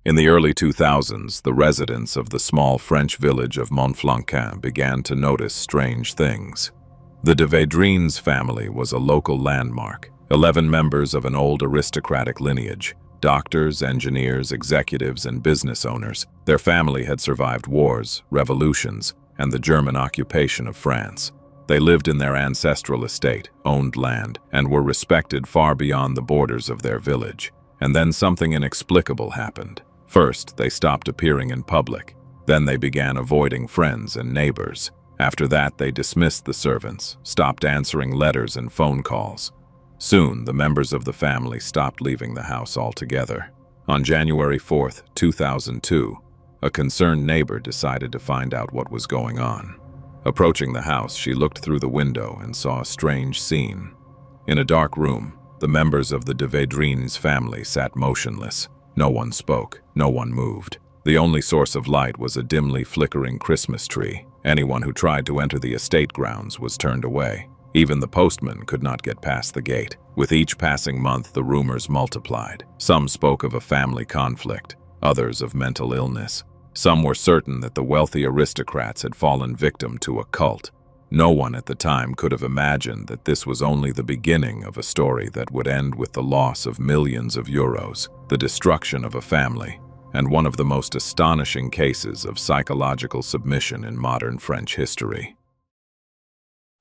In the early 2000s, the residents of the small French village of Montflanquin began to notice strange things. The de Védrines family was a local landmark, 11 members of an old aristocratic lineage, doctors, engineers, executives, and business owners. Their family had survived wars, revolutions, and the German occupation of France. They lived in their ancestral estate, owned land, and were respected far beyond the borders of their village. And then something inexplicable happened. First, they stopped appearing in public. Then they began avoiding friends and neighbors. After that, they dismissed the servants, stopped answering letters and phone calls. Soon, the members of the family stopped leaving the house altogether. On January 4, 2002, a concerned neighbor decided to find out what was going on. Approaching the house, she looked through the window and saw a strange scene. In a dark room, the members of the de Védrines family sat motionless. No one spoke, no one moved. The only source of light was a dimly flickering Christmas tree. Anyone who tried to enter the estate grounds was turned away. Even the postman could not get past the gate. With each passing month, the rumors multiplied. Some spoke of a family conflict, others of mental illness. Some were certain that the wealthy aristocrats had fallen victim to a cult. No one at the time could have imagined that this was only the beginning of a story that would end with the loss of millions of euros, the destruction of a family, and one of the most astonishing cases of psychological submission in modern French history.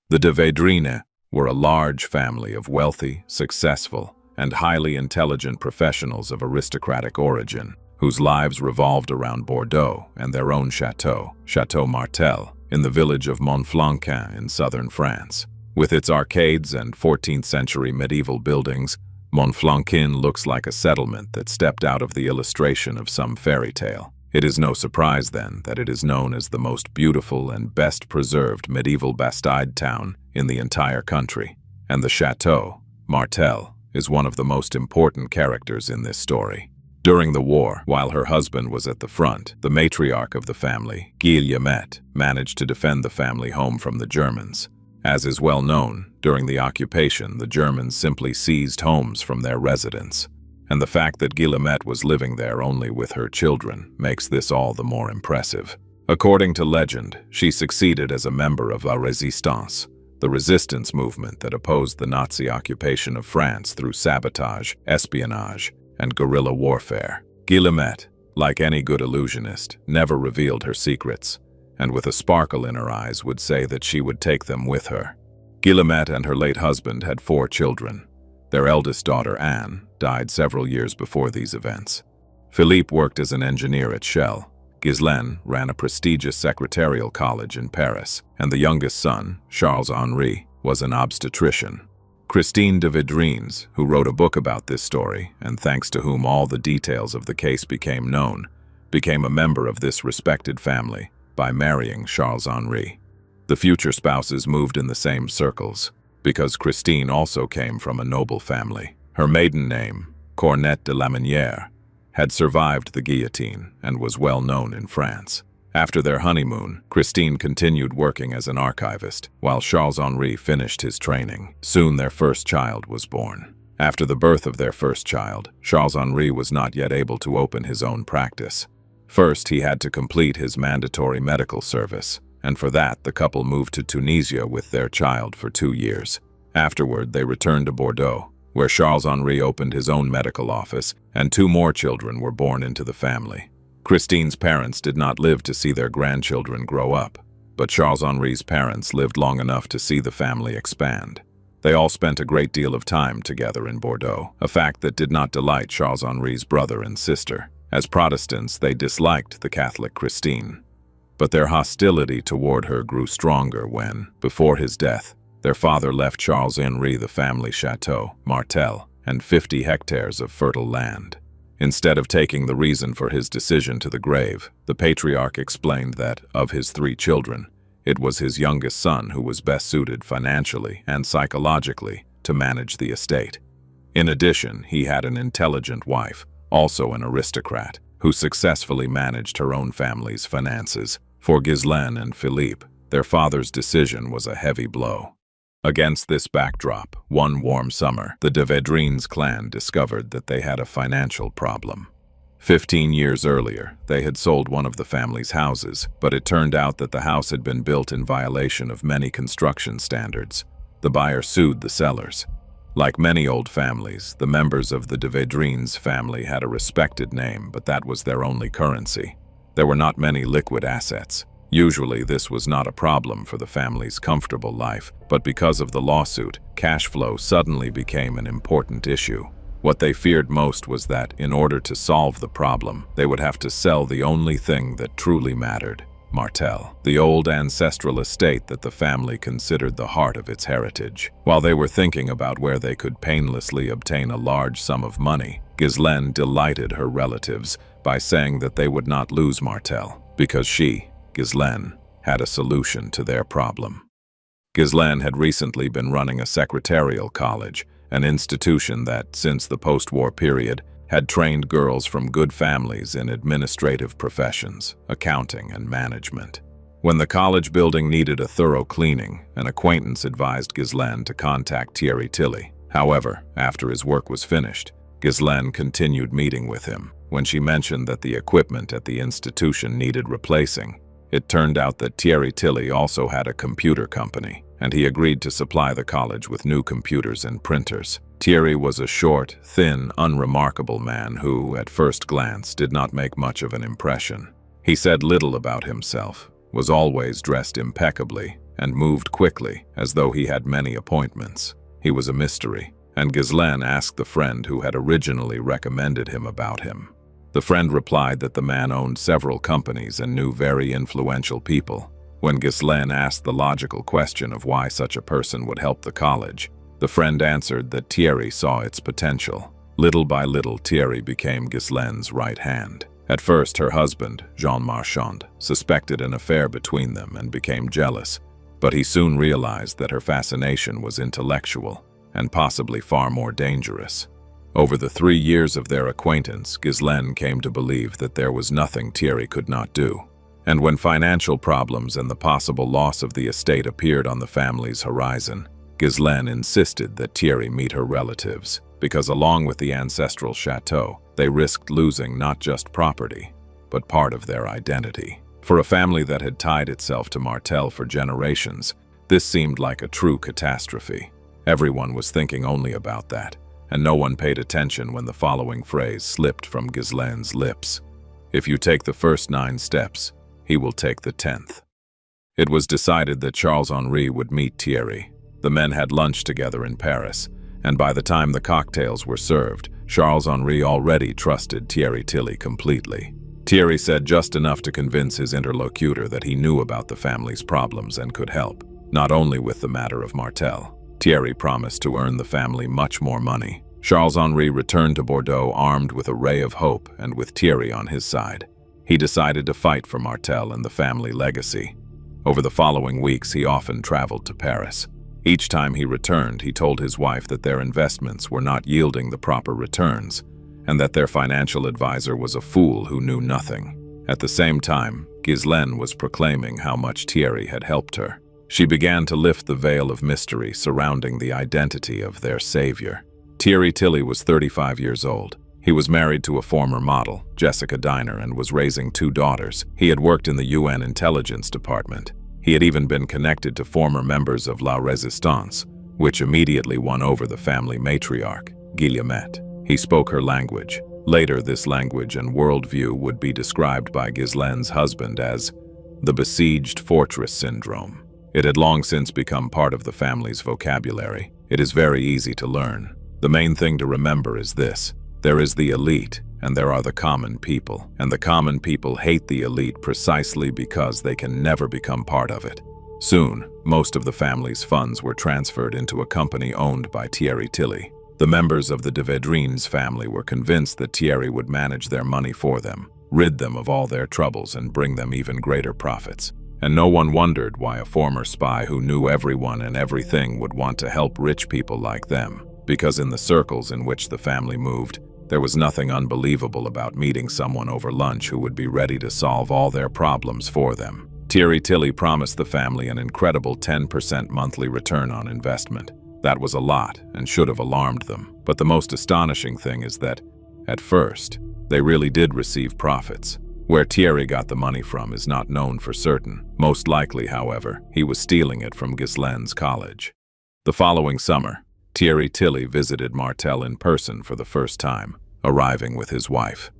The de Védrines were a large family of wealthy, successful, and highly intelligent professionals of aristocratic origin, whose lives revolved around Bordeaux and their own château, Château Martel, in the village of Montflanquin in southern France. With its arcades and 14th-century medieval buildings, Montflanquin looks like a settlement that stepped out of the illustration of some fairy tale. It is no surprise, then, that it is known as the most beautiful and best-preserved medieval Bastide town in the entire country. And the Château, Martel, is one of the most important characters in this story. During the war, while her husband was at the front, the matriarch of the family, Guillemette, managed to defend the family home from the Germans. As is well known, during the occupation, the Germans simply seized homes from their residents. And the fact that Guillemette was living there only with her children makes this all the more impressive. According to legend, she succeeded as a member of La Résistance, the resistance movement that opposed the Nazi occupation of France through sabotage, espionage, and guerrilla warfare. Guillemette, like any good illusionist, never revealed her secrets, and with a sparkle in her eyes would say that she would take them with her. Guillemette and her late husband had 4 children. Their eldest daughter, Anne, died several years before these events. Philippe worked as an engineer at Shell. Ghislaine ran a prestigious secretarial college in Paris, and the youngest son, Charles-Henri, was an obstetrician. Christine de Védrines, who wrote a book about this story, and thanks to whom all the details of the case became known, became a member of this respected family by marrying Charles-Henri. The future spouses moved in the same circles, because Christine also came from a noble family. Her maiden name, Cornette de la Minière, had survived the guillotine and was well known in France. After their honeymoon, Christine continued working as an archivist, while Charles-Henri finished his training. Soon their first child was born. After the birth of their first child, Charles-Henri was not yet able to open his own practice. First, he had to complete his mandatory medical service, and for that, the couple moved to Tunisia with their child for 2 years. Afterward, they returned to Bordeaux, where Charles-Henri opened his own medical office, and 2 more children were born into the family. Christine's parents did not live to see their grandchildren grow up, but Charles-Henri's parents lived long enough to see the family expand. They all spent a great deal of time together in Bordeaux, a fact that did not delight Charles-Henri's brother and sister. As Protestants, they disliked the Catholic Christine. But their hostility toward her grew stronger when, before his death, their father left Charles-Henri the family château, Martel, and 50 hectares of fertile land. Instead of taking the reason for his decision to the grave, the patriarch explained that, of his 3 children, it was his youngest son who was best suited financially and psychologically to manage the estate. In addition, he had an intelligent wife, also an aristocrat, who successfully managed her own family's finances. For Ghislaine and Philippe, their father's decision was a heavy blow. Against this backdrop, one warm summer, the de Védrines clan discovered that they had a financial problem. 15 years earlier, they had sold one of the family's houses, but it turned out that the house had been built in violation of many construction standards. The buyer sued the sellers. Like many old families, the members of the Védrines family had a respected name, but that was their only currency. There were not many liquid assets. Usually, this was not a problem for the family's comfortable life, but because of the lawsuit, cash flow suddenly became an important issue. What they feared most was that, in order to solve the problem, they would have to sell the only thing that truly mattered: Martel, the old ancestral estate that the family considered the heart of its heritage. While they were thinking about where they could painlessly obtain a large sum of money, Ghislaine delighted her relatives by saying that they would not lose Martel, because she, Ghislaine, had a solution to their problem. Ghislaine had recently been running a secretarial college, an institution that, since the post-war period, had trained girls from good families in administrative professions, accounting and management. When the college building needed a thorough cleaning, an acquaintance advised Ghislaine to contact Thierry Tilly. However, after his work was finished, Ghislaine continued meeting with him. When she mentioned that the equipment at the institution needed replacing, it turned out that Thierry Tilly also had a computer company, and he agreed to supply the college with new computers and printers. Thierry was a short, thin, unremarkable man who, at first glance, did not make much of an impression. He said little about himself, was always dressed impeccably, and moved quickly, as though he had many appointments. He was a mystery, and Ghislaine asked the friend who had originally recommended him about him. The friend replied that the man owned several companies and knew very influential people. When Ghislaine asked the logical question of why such a person would help the college, the friend answered that Thierry saw its potential. Little by little, Thierry became Ghislaine's right hand. At first, her husband, Jean Marchand, suspected an affair between them and became jealous, but he soon realized that her fascination was intellectual and possibly far more dangerous. Over the 3 years of their acquaintance, Ghislaine came to believe that there was nothing Thierry could not do. And when financial problems and the possible loss of the estate appeared on the family's horizon, Ghislaine insisted that Thierry meet her relatives, because along with the ancestral château, they risked losing not just property, but part of their identity. For a family that had tied itself to Martel for generations, this seemed like a true catastrophe. Everyone was thinking only about that, and no one paid attention when the following phrase slipped from Ghislaine's lips: "If you take the first 9 steps, he will take the 10th. It was decided that Charles-Henri would meet Thierry. The men had lunch together in Paris, and by the time the cocktails were served, Charles-Henri already trusted Thierry Tilly completely. Thierry said just enough to convince his interlocutor that he knew about the family's problems and could help, not only with the matter of Martel. Thierry promised to earn the family much more money. Charles-Henri returned to Bordeaux armed with a ray of hope and with Thierry on his side. He decided to fight for Martel and the family legacy. Over the following weeks, he often traveled to Paris. Each time he returned, he told his wife that their investments were not yielding the proper returns, and that their financial advisor was a fool who knew nothing. At the same time, Ghislaine was proclaiming how much Thierry had helped her. She began to lift the veil of mystery surrounding the identity of their savior. Thierry Tilly was 35 years old. He was married to a former model, Jessica Diner, and was raising 2 daughters. He had worked in the UN intelligence department. He had even been connected to former members of La Résistance, which immediately won over the family matriarch, Guillemette. He spoke her language. Later, this language and worldview would be described by Ghislaine's husband as the besieged fortress syndrome. It had long since become part of the family's vocabulary. It is very easy to learn. The main thing to remember is this: there is the elite, and there are the common people. And the common people hate the elite precisely because they can never become part of it. Soon, most of the family's funds were transferred into a company owned by Thierry Tilly. The members of the Védrines family were convinced that Thierry would manage their money for them, rid them of all their troubles, and bring them even greater profits. And no one wondered why a former spy who knew everyone and everything would want to help rich people like them, because in the circles in which the family moved, there was nothing unbelievable about meeting someone over lunch who would be ready to solve all their problems for them. Thierry Tilly promised the family an incredible 10% monthly return on investment. That was a lot and should have alarmed them. But the most astonishing thing is that, at first, They really did receive profits. Where Thierry got the money from is not known for certain. Most likely, however, he was stealing it from Ghislaine's college. The following summer, Thierry Tilly visited Martel in person for the first time, arriving with his wife.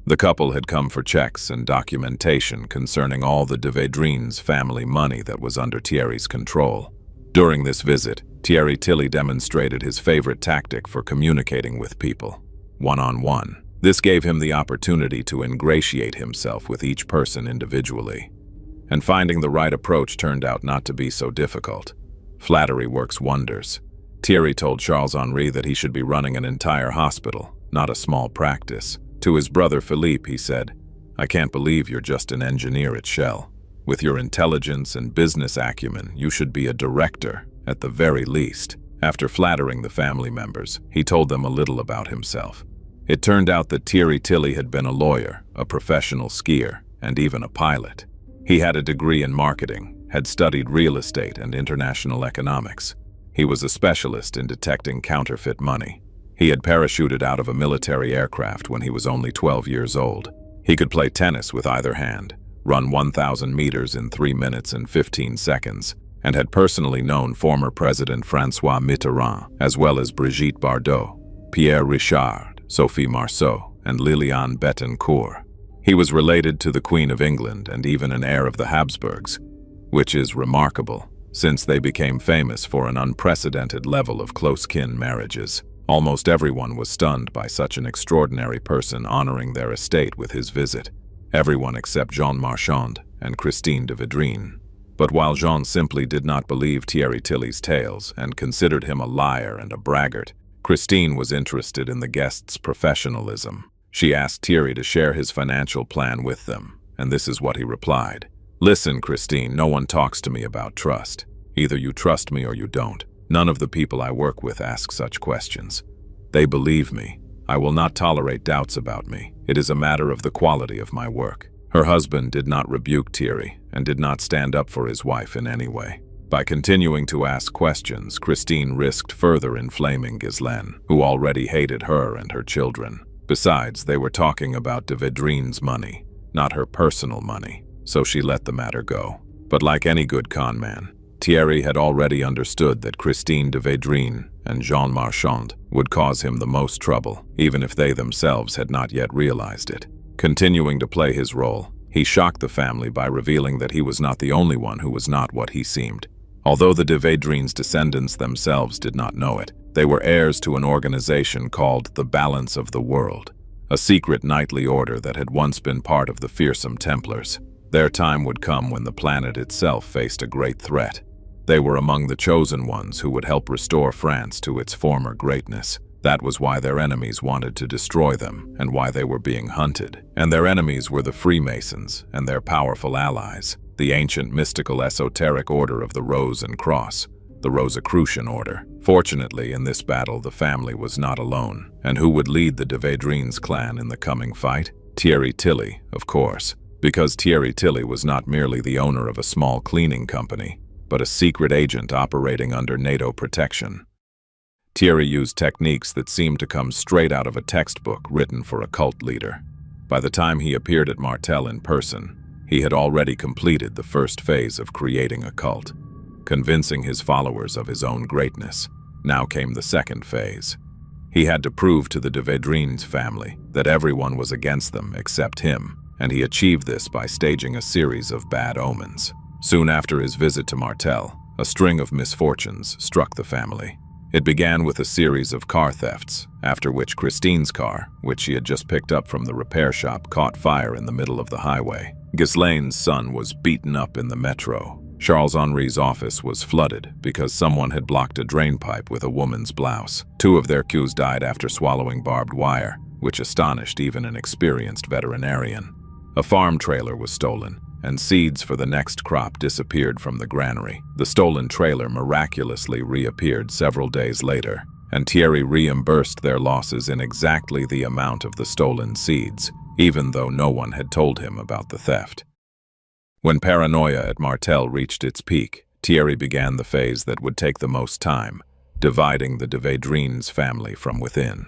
The couple had come for checks and documentation concerning all the de Védrines family money that was under Thierry's control. During this visit, Thierry Tilly demonstrated his favorite tactic for communicating with people: one-on-one. This gave him the opportunity to ingratiate himself with each person individually. And finding the right approach turned out not to be so difficult. Flattery works wonders. Thierry told Charles-Henri that he should be running an entire hospital, not a small practice. To his brother Philippe, he said, "I can't believe you're just an engineer at Shell. With your intelligence and business acumen, you should be a director, at the very least." After flattering the family members, he told them a little about himself. It turned out that Thierry Tilly had been a lawyer, a professional skier, and even a pilot. He had a degree in marketing, had studied real estate and international economics. He was a specialist in detecting counterfeit money. He had parachuted out of a military aircraft when he was only 12 years old. He could play tennis with either hand, run 1,000 meters in 3 minutes and 15 seconds, and had personally known former President François Mitterrand, as well as Brigitte Bardot, Pierre Richard, Sophie Marceau, and Liliane Bettencourt. He was related to the Queen of England and even an heir of the Habsburgs, which is remarkable, since they became famous for an unprecedented level of close-kin marriages. Almost everyone was stunned by such an extraordinary person honoring their estate with his visit. Everyone except Jean Marchand and Christine de Védrines. But while Jean simply did not believe Thierry Tilly's tales and considered him a liar and a braggart, Christine was interested in the guest's professionalism. She asked Thierry to share his financial plan with them, and this is what he replied. "Listen, Christine, no one talks to me about trust. Either you trust me or you don't. None of the people I work with ask such questions. They believe me. I will not tolerate doubts about me. It is a matter of the quality of my work." Her husband did not rebuke Thierry and did not stand up for his wife in any way. By continuing to ask questions, Christine risked further inflaming Ghislaine, who already hated her and her children. Besides, they were talking about de Védrines' money, not her personal money, so she let the matter go. But like any good con man, Thierry had already understood that Christine de Védrines and Jean Marchand would cause him the most trouble, even if they themselves had not yet realized it. Continuing to play his role, he shocked the family by revealing that he was not the only one who was not what he seemed. Although the de Védrines' descendants themselves did not know it, they were heirs to an organization called the Balance of the World, a secret knightly order that had once been part of the fearsome Templars. Their time would come when the planet itself faced a great threat. They were among the chosen ones who would help restore France to its former greatness. That was why their enemies wanted to destroy them and why they were being hunted. And their enemies were the Freemasons and their powerful allies, the ancient mystical esoteric order of the Rose and Cross, the Rosicrucian order. Fortunately, in this battle, the family was not alone. And who would lead the de Védrines clan in the coming fight? Thierry Tilly, of course, because Thierry Tilly was not merely the owner of a small cleaning company, but a secret agent operating under NATO protection. Thierry used techniques that seemed to come straight out of a textbook written for a cult leader. By the time he appeared at Martel in person, he had already completed the first phase of creating a cult, convincing his followers of his own greatness. Now came the second phase. He had to prove to the de Védrines family that everyone was against them except him, and he achieved this by staging a series of bad omens. Soon after his visit to Martel, a string of misfortunes struck the family. It began with a series of car thefts, after which Christine's car, which she had just picked up from the repair shop, caught fire in the middle of the highway. Ghislaine's son was beaten up in the metro. Charles-Henri's office was flooded because someone had blocked a drainpipe with a woman's blouse. 2 of their cues died after swallowing barbed wire, which astonished even an experienced veterinarian. A farm trailer was stolen, and seeds for the next crop disappeared from the granary. The stolen trailer miraculously reappeared several days later, and Thierry reimbursed their losses in exactly the amount of the stolen seeds, even though no one had told him about the theft. When paranoia at Martel reached its peak, Thierry began the phase that would take the most time, dividing the de Védrines family from within.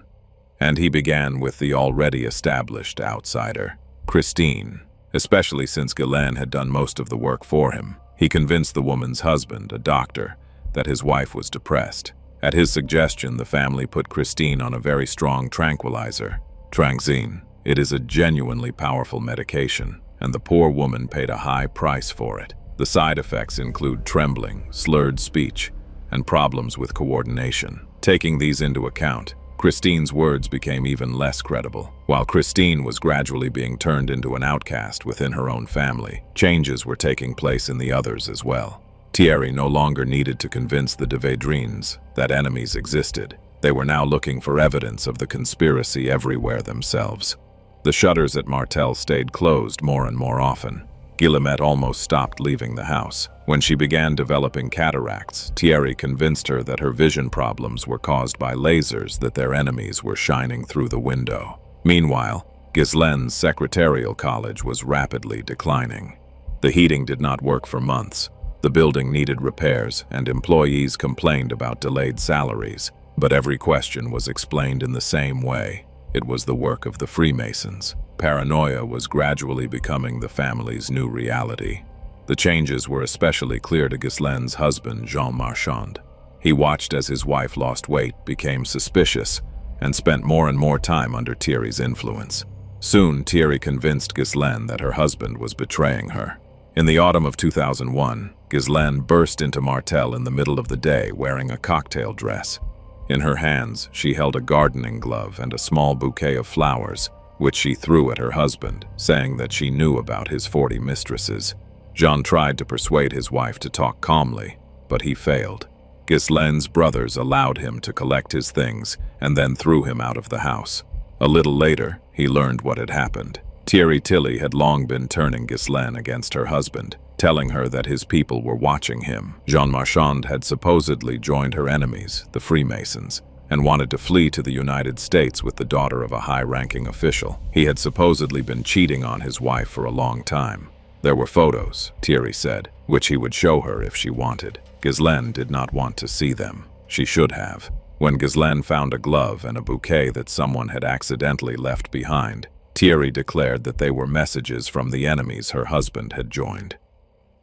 And he began with the already established outsider, Christine. Especially since Ghislaine had done most of the work for him, he convinced the woman's husband, a doctor, that his wife was depressed. At his suggestion, the family put Christine on a very strong tranquilizer, Tranxene. It is a genuinely powerful medication, and the poor woman paid a high price for it. The side effects include trembling, slurred speech, and problems with coordination. Taking these into account, Christine's words became even less credible. While Christine was gradually being turned into an outcast within her own family, changes were taking place in the others as well. Thierry no longer needed to convince the Védrines that enemies existed. They were now looking for evidence of the conspiracy everywhere themselves. The shutters at Martel stayed closed more and more often. Guillemette almost stopped leaving the house. When she began developing cataracts, Thierry convinced her that her vision problems were caused by lasers that their enemies were shining through the window. Meanwhile, Ghislaine's secretarial college was rapidly declining. The heating did not work for months. The building needed repairs, and employees complained about delayed salaries. But every question was explained in the same way. It was the work of the Freemasons. Paranoia was gradually becoming the family's new reality. The changes were especially clear to Ghislaine's husband, Jean Marchand. He watched as his wife lost weight, became suspicious, and spent more and more time under Thierry's influence. Soon, Thierry convinced Ghislaine that her husband was betraying her. In the autumn of 2001, Ghislaine burst into Martel in the middle of the day wearing a cocktail dress. In her hands, she held a gardening glove and a small bouquet of flowers, which she threw at her husband, saying that she knew about his 40 mistresses. Jean tried to persuade his wife to talk calmly, but he failed. Ghislaine's brothers allowed him to collect his things and then threw him out of the house. A little later, he learned what had happened. Thierry Tilly had long been turning Ghislaine against her husband, telling her that his people were watching him. Jean Marchand had supposedly joined her enemies, the Freemasons, and wanted to flee to the United States with the daughter of a high-ranking official. He had supposedly been cheating on his wife for a long time. There were photos, Thierry said, which he would show her if she wanted. Ghislaine did not want to see them. She should have. When Ghislaine found a glove and a bouquet that someone had accidentally left behind, Thierry declared that they were messages from the enemies her husband had joined.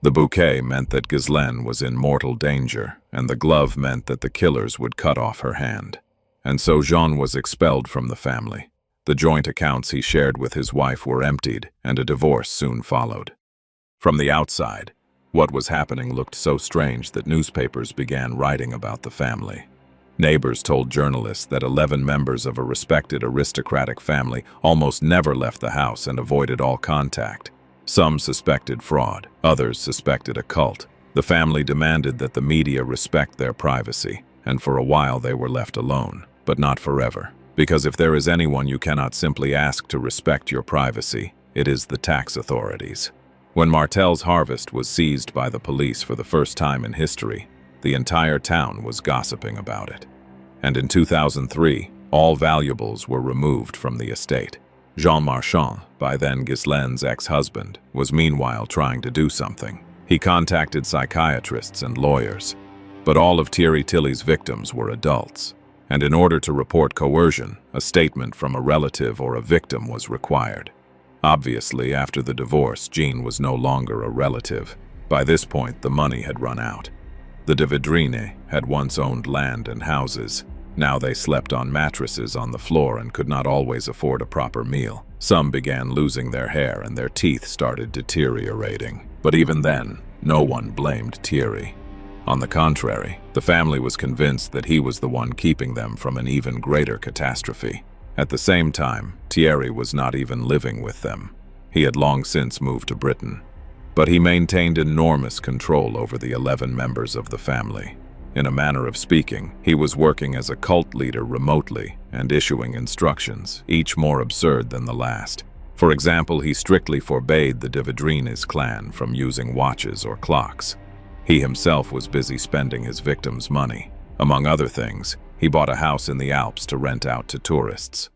The bouquet meant that Ghislaine was in mortal danger, and the glove meant that the killers would cut off her hand. And so Jean was expelled from the family. The joint accounts he shared with his wife were emptied, and a divorce soon followed. From the outside, what was happening looked so strange that newspapers began writing about the family. Neighbors told journalists that 11 members of a respected aristocratic family almost never left the house and avoided all contact. Some suspected fraud, others suspected a cult. The family demanded that the media respect their privacy, and for a while they were left alone, but not forever. Because if there is anyone you cannot simply ask to respect your privacy, it is the tax authorities. When Martel's harvest was seized by the police for the first time in history, the entire town was gossiping about it. And in 2003, all valuables were removed from the estate. Jean Marchand, by then Ghislaine's ex-husband, was meanwhile trying to do something. He contacted psychiatrists and lawyers, but all of Thierry Tilly's victims were adults. And in order to report coercion, a statement from a relative or a victim was required. Obviously, after the divorce, Jean was no longer a relative. By this point, the money had run out. The Védrines had once owned land and houses. Now they slept on mattresses on the floor and could not always afford a proper meal. Some began losing their hair and their teeth started deteriorating. But even then, no one blamed Thierry. On the contrary, the family was convinced that he was the one keeping them from an even greater catastrophe. At the same time, Thierry was not even living with them. He had long since moved to Britain. But he maintained enormous control over the 11 members of the family. In a manner of speaking, he was working as a cult leader remotely and issuing instructions, each more absurd than the last. For example, he strictly forbade the Védrines clan from using watches or clocks. He himself was busy spending his victims' money. Among other things, he bought a house in the Alps to rent out to tourists.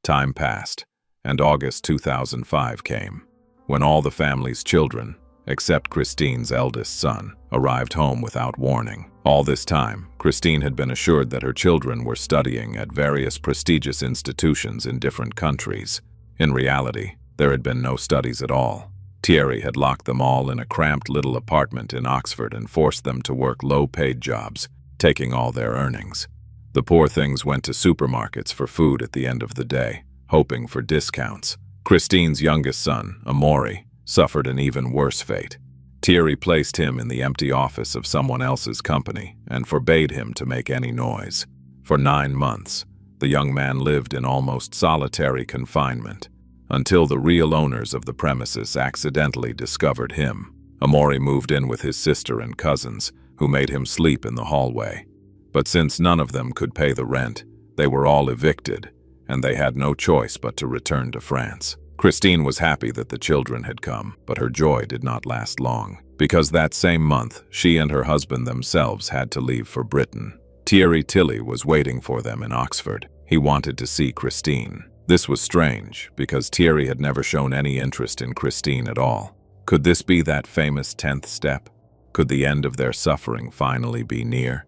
Time passed, and August 2005 came, when all the family's children, except Christine's eldest son, arrived home without warning. All this time, Christine had been assured that her children were studying at various prestigious institutions in different countries. In reality, there had been no studies at all. Thierry had locked them all in a cramped little apartment in Oxford and forced them to work low-paid jobs, taking all their earnings. The poor things went to supermarkets for food at the end of the day, hoping for discounts. Christine's youngest son, Amaury, suffered an even worse fate. Thierry placed him in the empty office of someone else's company and forbade him to make any noise. For 9 months, the young man lived in almost solitary confinement, until the real owners of the premises accidentally discovered him. Amaury moved in with his sister and cousins, who made him sleep in the hallway. But since none of them could pay the rent, they were all evicted, and they had no choice but to return to France. Christine was happy that the children had come, but her joy did not last long, because that same month, she and her husband themselves had to leave for Britain. Thierry Tilly was waiting for them in Oxford. He wanted to see Christine. This was strange, because Thierry had never shown any interest in Christine at all. Could this be that famous 10th step? Could the end of their suffering finally be near?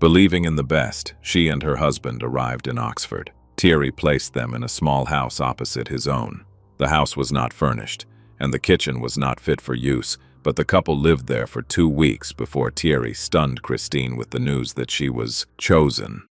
Believing in the best, she and her husband arrived in Oxford. Thierry placed them in a small house opposite his own. The house was not furnished, and the kitchen was not fit for use, but the couple lived there for 2 weeks before Thierry stunned Christine with the news that she was chosen.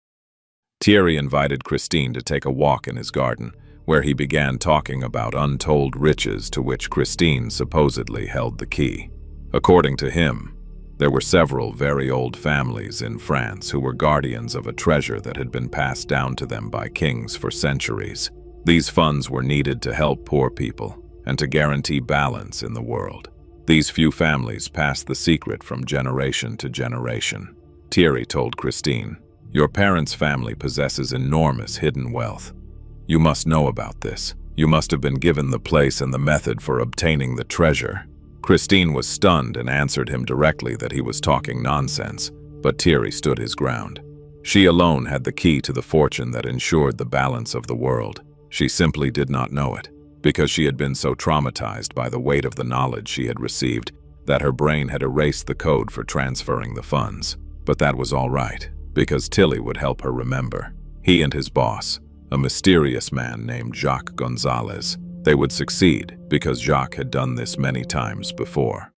Thierry invited Christine to take a walk in his garden, where he began talking about untold riches to which Christine supposedly held the key. According to him, there were several very old families in France who were guardians of a treasure that had been passed down to them by kings for centuries. These funds were needed to help poor people and to guarantee balance in the world. These few families passed the secret from generation to generation. Thierry told Christine, "Your parents' family possesses enormous hidden wealth. You must know about this. You must have been given the place and the method for obtaining the treasure." Christine was stunned and answered him directly that he was talking nonsense, but Thierry stood his ground. She alone had the key to the fortune that ensured the balance of the world. She simply did not know it, because she had been so traumatized by the weight of the knowledge she had received that her brain had erased the code for transferring the funds. But that was all right, because Tilly would help her remember. He and his boss, a mysterious man named Jacques Gonzalez, they would succeed because Jacques had done this many times before.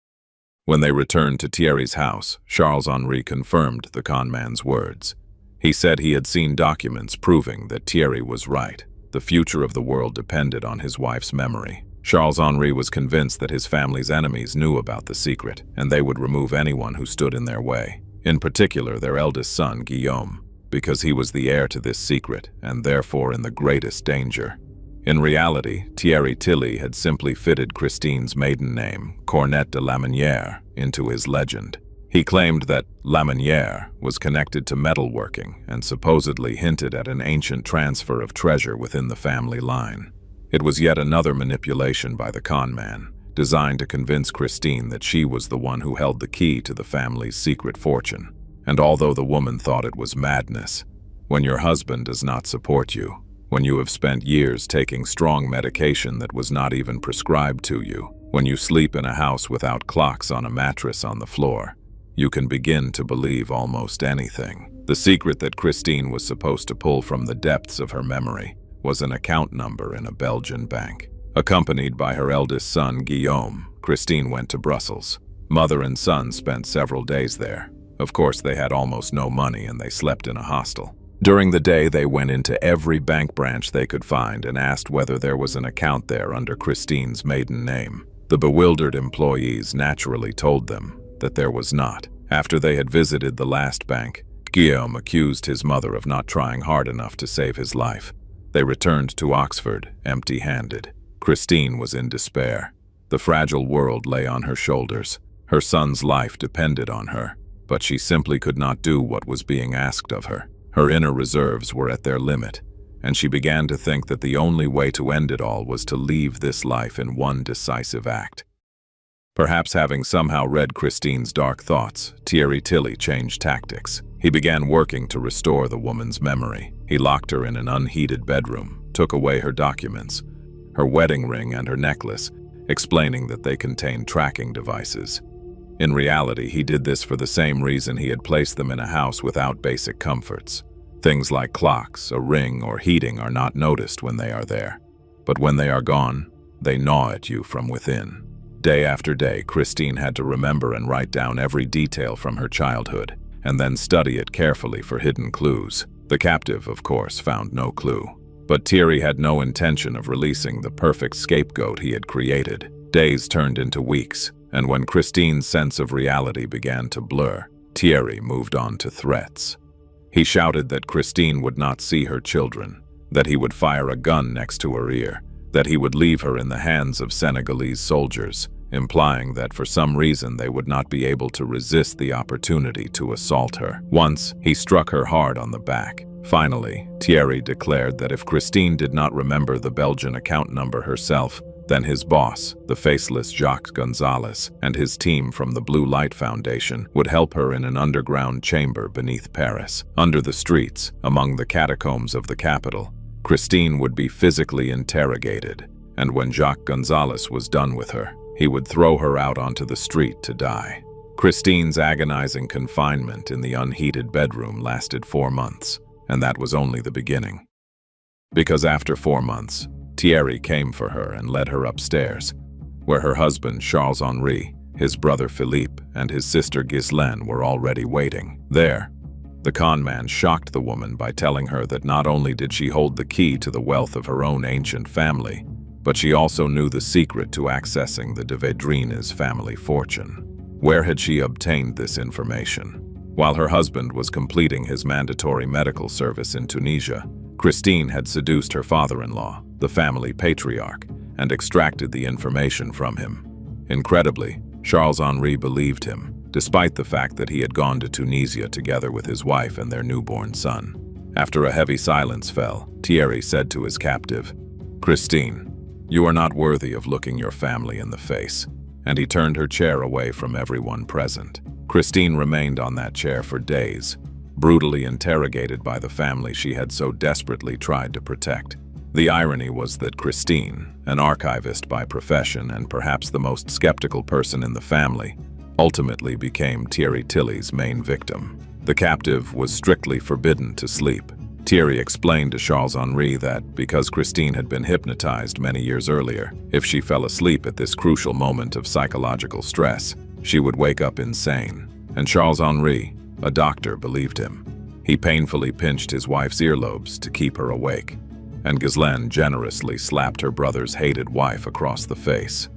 When they returned to Thierry's house, Charles-Henri confirmed the con man's words. He said he had seen documents proving that Thierry was right. The future of the world depended on his wife's memory. Charles-Henri was convinced that his family's enemies knew about the secret, and they would remove anyone who stood in their way. In particular, their eldest son, Guillaume, because he was the heir to this secret, and therefore in the greatest danger. In reality, Thierry Tilly had simply fitted Christine's maiden name, Cornet de Laminière, into his legend. He claimed that Laminière was connected to metalworking and supposedly hinted at an ancient transfer of treasure within the family line. It was yet another manipulation by the con man, designed to convince Christine that she was the one who held the key to the family's secret fortune. And although the woman thought it was madness, when your husband does not support you, when you have spent years taking strong medication that was not even prescribed to you, when you sleep in a house without clocks on a mattress on the floor, you can begin to believe almost anything. The secret that Christine was supposed to pull from the depths of her memory was an account number in a Belgian bank. Accompanied by her eldest son, Guillaume, Christine went to Brussels. Mother and son spent several days there. Of course, they had almost no money and they slept in a hostel. During the day, they went into every bank branch they could find and asked whether there was an account there under Christine's maiden name. The bewildered employees naturally told them that there was not. After they had visited the last bank, Guillaume accused his mother of not trying hard enough to save his life. They returned to Oxford, empty-handed. Christine was in despair. The fragile world lay on her shoulders. Her son's life depended on her, but she simply could not do what was being asked of her. Her inner reserves were at their limit, and she began to think that the only way to end it all was to leave this life in one decisive act. Perhaps having somehow read Christine's dark thoughts, Thierry Tilly changed tactics. He began working to restore the woman's memory. He locked her in an unheated bedroom, took away her documents, her wedding ring and her necklace, explaining that they contained tracking devices. In reality, he did this for the same reason he had placed them in a house without basic comforts. Things like clocks, a ring, or heating are not noticed when they are there. But when they are gone, they gnaw at you from within. Day after day, Christine had to remember and write down every detail from her childhood, and then study it carefully for hidden clues. The captive, of course, found no clue. But Thierry had no intention of releasing the perfect scapegoat he had created. Days turned into weeks, and when Christine's sense of reality began to blur, Thierry moved on to threats. He shouted that Christine would not see her children, that he would fire a gun next to her ear, that he would leave her in the hands of Senegalese soldiers, implying that for some reason they would not be able to resist the opportunity to assault her. Once, he struck her hard on the back. Finally, Thierry declared that if Christine did not remember the Belgian account number herself, then his boss, the faceless Jacques Gonzalez, and his team from the Blue Light Foundation would help her in an underground chamber beneath Paris. Under the streets, among the catacombs of the capital, Christine would be physically interrogated, and when Jacques Gonzalez was done with her, he would throw her out onto the street to die. Christine's agonizing confinement in the unheated bedroom lasted 4 months, and that was only the beginning. Because after 4 months, Thierry came for her and led her upstairs, where her husband Charles-Henri, his brother Philippe, and his sister Ghislaine were already waiting. There, the con man shocked the woman by telling her that not only did she hold the key to the wealth of her own ancient family, but she also knew the secret to accessing the de Védrines family fortune. Where had she obtained this information? While her husband was completing his mandatory medical service in Tunisia, Christine had seduced her father-in-law, the family patriarch, and extracted the information from him. Incredibly, Charles-Henri believed him, despite the fact that he had gone to Tunisia together with his wife and their newborn son. After a heavy silence fell, Thierry said to his captive, "Christine, you are not worthy of looking your family in the face," and he turned her chair away from everyone present. Christine remained on that chair for days, brutally interrogated by the family she had so desperately tried to protect. The irony was that Christine, an archivist by profession and perhaps the most skeptical person in the family, ultimately became Thierry Tilly's main victim. The captive was strictly forbidden to sleep. Thierry explained to Charles-Henri that because Christine had been hypnotized many years earlier, if she fell asleep at this crucial moment of psychological stress, she would wake up insane. And Charles-Henri, a doctor, believed him. He painfully pinched his wife's earlobes to keep her awake, and Ghislaine generously slapped her brother's hated wife across the face.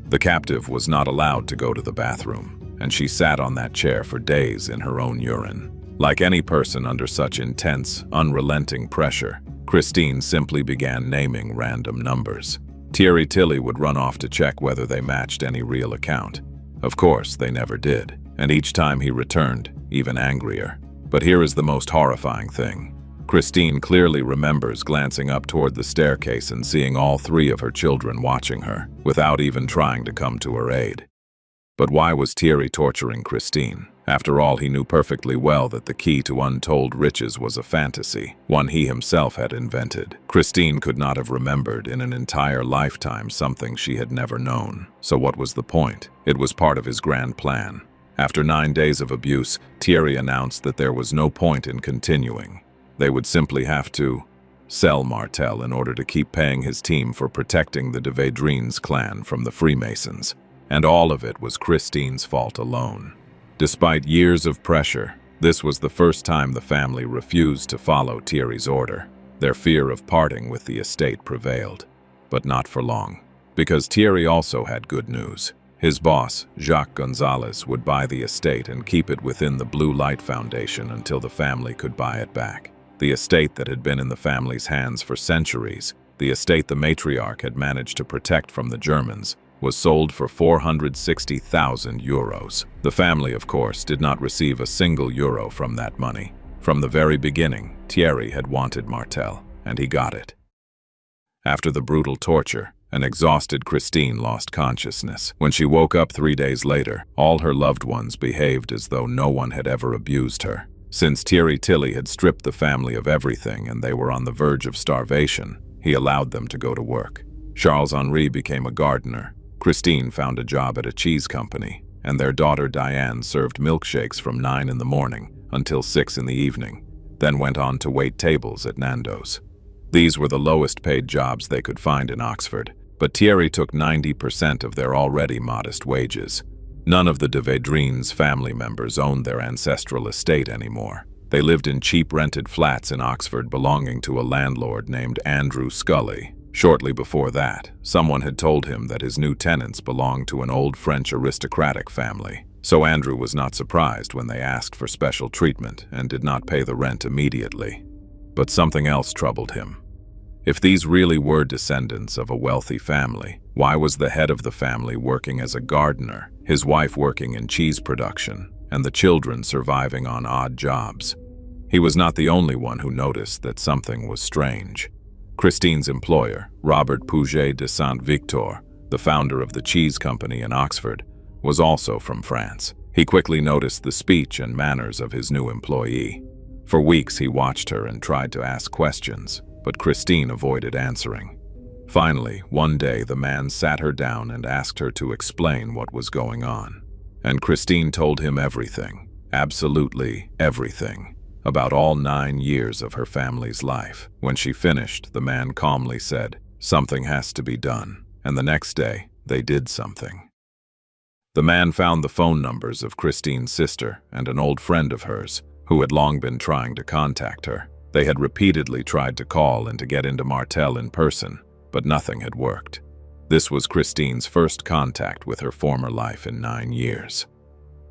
The captive was not allowed to go to the bathroom, and she sat on that chair for days in her own urine. Like any person under such intense, unrelenting pressure, Christine simply began naming random numbers. Thierry Tilly would run off to check whether they matched any real account. Of course, they never did, and each time he returned, even angrier. But here is the most horrifying thing. Christine clearly remembers glancing up toward the staircase and seeing all 3 of her children watching her, without even trying to come to her aid. But why was Thierry torturing Christine? After all, he knew perfectly well that the key to untold riches was a fantasy, one he himself had invented. Christine could not have remembered in an entire lifetime something she had never known. So what was the point? It was part of his grand plan. After 9 days of abuse, Thierry announced that there was no point in continuing. They would simply have to sell Martel in order to keep paying his team for protecting the de Védrines clan from the Freemasons. And all of it was Christine's fault alone. Despite years of pressure, this was the first time the family refused to follow Thierry's order. Their fear of parting with the estate prevailed, but not for long, because Thierry also had good news. His boss, Jacques Gonzalez, would buy the estate and keep it within the Blue Light Foundation until the family could buy it back. The estate that had been in the family's hands for centuries, the estate the matriarch had managed to protect from the Germans, was sold for 460,000 euros. The family, of course, did not receive a single euro from that money. From the very beginning, Thierry had wanted Martel, and he got it. After the brutal torture, an exhausted Christine lost consciousness. When she woke up 3 days later, all her loved ones behaved as though no one had ever abused her. Since Thierry Tilly had stripped the family of everything and they were on the verge of starvation, he allowed them to go to work. Charles-Henri became a gardener. Christine found a job at a cheese company, and their daughter Diane served milkshakes from 9 in the morning until 6 in the evening, then went on to wait tables at Nando's. These were the lowest paid jobs they could find in Oxford, but Thierry took 90% of their already modest wages. None of the de Védrines family members owned their ancestral estate anymore. They lived in cheap rented flats in Oxford belonging to a landlord named Andrew Scully. Shortly before that, someone had told him that his new tenants belonged to an old French aristocratic family. So Andrew was not surprised when they asked for special treatment and did not pay the rent immediately. But something else troubled him. If these really were descendants of a wealthy family, why was the head of the family working as a gardener, his wife working in cheese production, and the children surviving on odd jobs? He was not the only one who noticed that something was strange. Christine's employer, Robert Pouget de Saint-Victor, the founder of the cheese company in Oxford, was also from France. He quickly noticed the speech and manners of his new employee. For weeks he watched her and tried to ask questions, but Christine avoided answering. Finally, one day the man sat her down and asked her to explain what was going on. And Christine told him everything, absolutely everything, about all 9 years of her family's life. When she finished, the man calmly said, "Something has to be done." And the next day, they did something. The man found the phone numbers of Christine's sister and an old friend of hers, who had long been trying to contact her. They had repeatedly tried to call and to get into Martel in person, but nothing had worked. This was Christine's first contact with her former life in 9 years.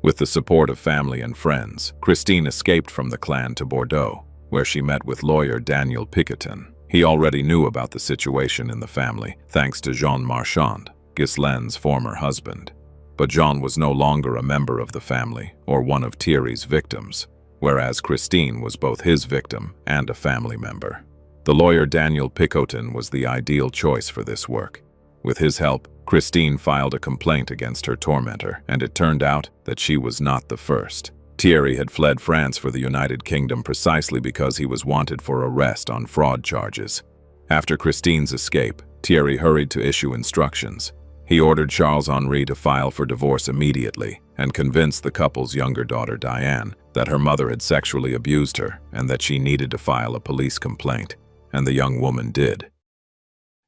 With the support of family and friends, Christine escaped from the clan to Bordeaux, where she met with lawyer Daniel Picotin. He already knew about the situation in the family, thanks to Jean Marchand, Ghislaine's former husband. But Jean was no longer a member of the family or one of Thierry's victims, whereas Christine was both his victim and a family member. The lawyer Daniel Picotin was the ideal choice for this work. With his help, Christine filed a complaint against her tormentor, and it turned out that she was not the first. Thierry had fled France for the United Kingdom precisely because he was wanted for arrest on fraud charges. After Christine's escape, Thierry hurried to issue instructions. He ordered Charles-Henri to file for divorce immediately and convinced the couple's younger daughter Diane that her mother had sexually abused her and that she needed to file a police complaint, and the young woman did.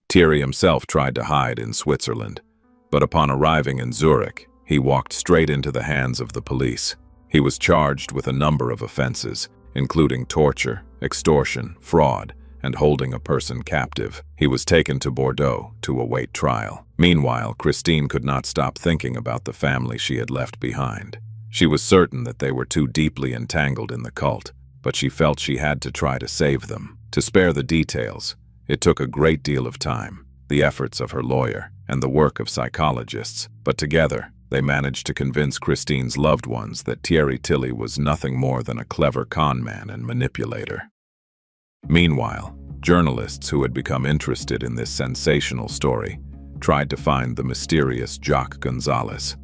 Thierry himself tried to hide in Switzerland, but upon arriving in Zurich, he walked straight into the hands of the police. He was charged with a number of offenses, including torture, extortion, fraud, and holding a person captive. He was taken to Bordeaux to await trial. Meanwhile, Christine could not stop thinking about the family she had left behind. She was certain that they were too deeply entangled in the cult, but she felt she had to try to save them. To spare the details, it took a great deal of time, the efforts of her lawyer, and the work of psychologists, but together, they managed to convince Christine's loved ones that Thierry Tilly was nothing more than a clever con man and manipulator. Meanwhile, journalists who had become interested in this sensational story tried to find the mysterious Jacques Gonzalez.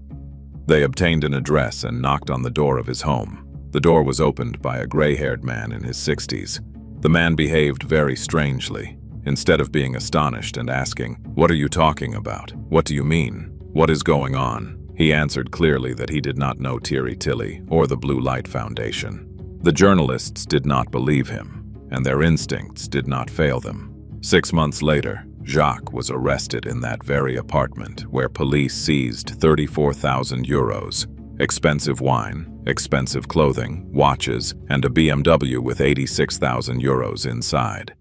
They obtained an address and knocked on the door of his home. The door was opened by a gray-haired man in his 60s. The man behaved very strangely. Instead of being astonished and asking, "What are you talking about? What do you mean? What is going on?" he answered clearly that he did not know Thierry Tilly or the Blue Light Foundation. The journalists did not believe him, and their instincts did not fail them. 6 months later, Jacques was arrested in that very apartment where police seized 34,000 euros, expensive wine, expensive clothing, watches, and a BMW with 86,000 euros inside.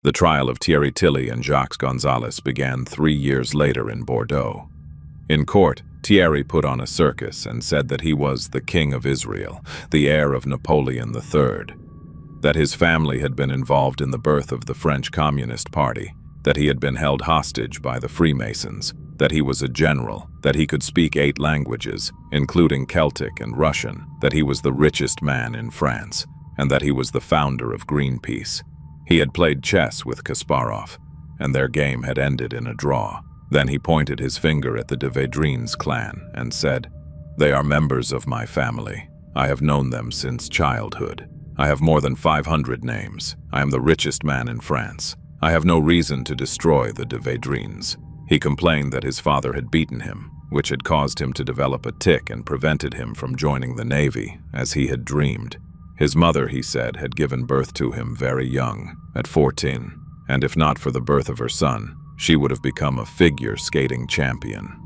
The trial of Thierry Tilly and Jacques Gonzalez began 3 years later in Bordeaux. In court, Thierry put on a circus and said that he was the King of Israel, the heir of Napoleon III, that his family had been involved in the birth of the French Communist Party, that he had been held hostage by the Freemasons, that he was a general, that he could speak 8 languages, including Celtic and Russian, that he was the richest man in France, and that he was the founder of Greenpeace. He had played chess with Kasparov, and their game had ended in a draw. Then he pointed his finger at the de Védrines clan and said, "They are members of my family. I have known them since childhood. I have more than 500 names. I am the richest man in France. I have no reason to destroy the de Védrines." He complained that his father had beaten him, which had caused him to develop a tic and prevented him from joining the Navy, as he had dreamed. His mother, he said, had given birth to him very young, at 14, and if not for the birth of her son, she would have become a figure skating champion.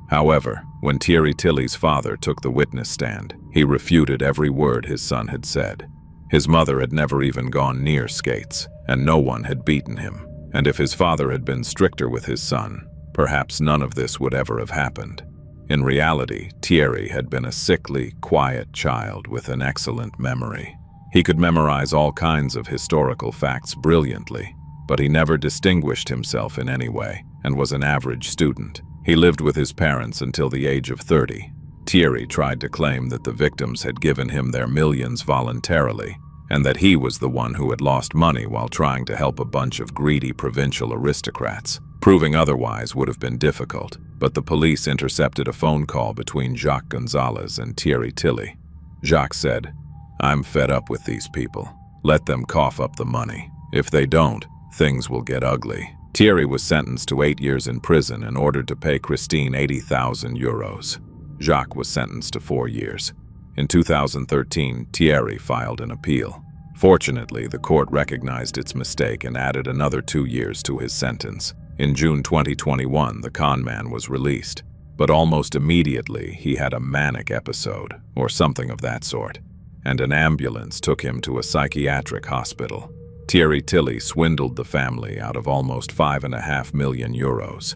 However, when Thierry Tilly's father took the witness stand, he refuted every word his son had said. His mother had never even gone near skates, and no one had beaten him. And if his father had been stricter with his son, perhaps none of this would ever have happened. In reality, Thierry had been a sickly, quiet child with an excellent memory. He could memorize all kinds of historical facts brilliantly, but he never distinguished himself in any way and was an average student. He lived with his parents until the age of 30. Thierry tried to claim that the victims had given him their millions voluntarily, and that he was the one who had lost money while trying to help a bunch of greedy provincial aristocrats. Proving otherwise would have been difficult, but the police intercepted a phone call between Jacques Gonzalez and Thierry Tilly. Jacques said, "I'm fed up with these people. Let them cough up the money. If they don't, things will get ugly." Thierry was sentenced to 8 years in prison and ordered to pay Christine 80,000 euros. Jacques was sentenced to 4 years. In 2013, Thierry filed an appeal. Fortunately, the court recognized its mistake and added another 2 years to his sentence. In June 2021, the con man was released, but almost immediately he had a manic episode, or something of that sort, and an ambulance took him to a psychiatric hospital. Thierry Tilly swindled the family out of almost 5.5 million euros.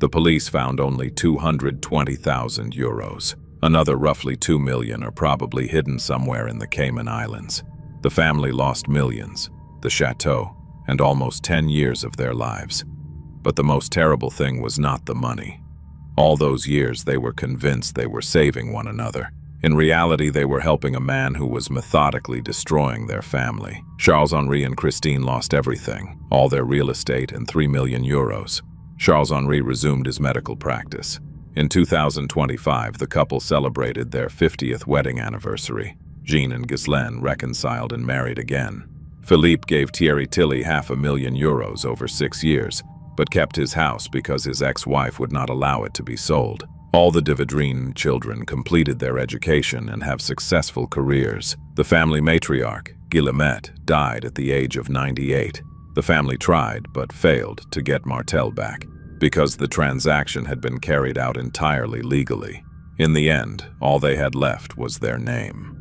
The police found only 220,000 euros. Another roughly 2 million are probably hidden somewhere in the Cayman Islands. The family lost millions, the château, and almost 10 years of their lives. But the most terrible thing was not the money. All those years they were convinced they were saving one another. In reality, they were helping a man who was methodically destroying their family. Charles-Henri and Christine lost everything, all their real estate and 3 million euros. Charles-Henri resumed his medical practice. In 2025, the couple celebrated their 50th wedding anniversary. Jean and Ghislaine reconciled and married again. Philippe gave Thierry Tilly €500,000 over 6 years, but kept his house because his ex-wife would not allow it to be sold. All the Védrines children completed their education and have successful careers. The family matriarch, Guillemette, died at the age of 98. The family tried, but failed, to get Martel back, because the transaction had been carried out entirely legally. In the end, all they had left was their name.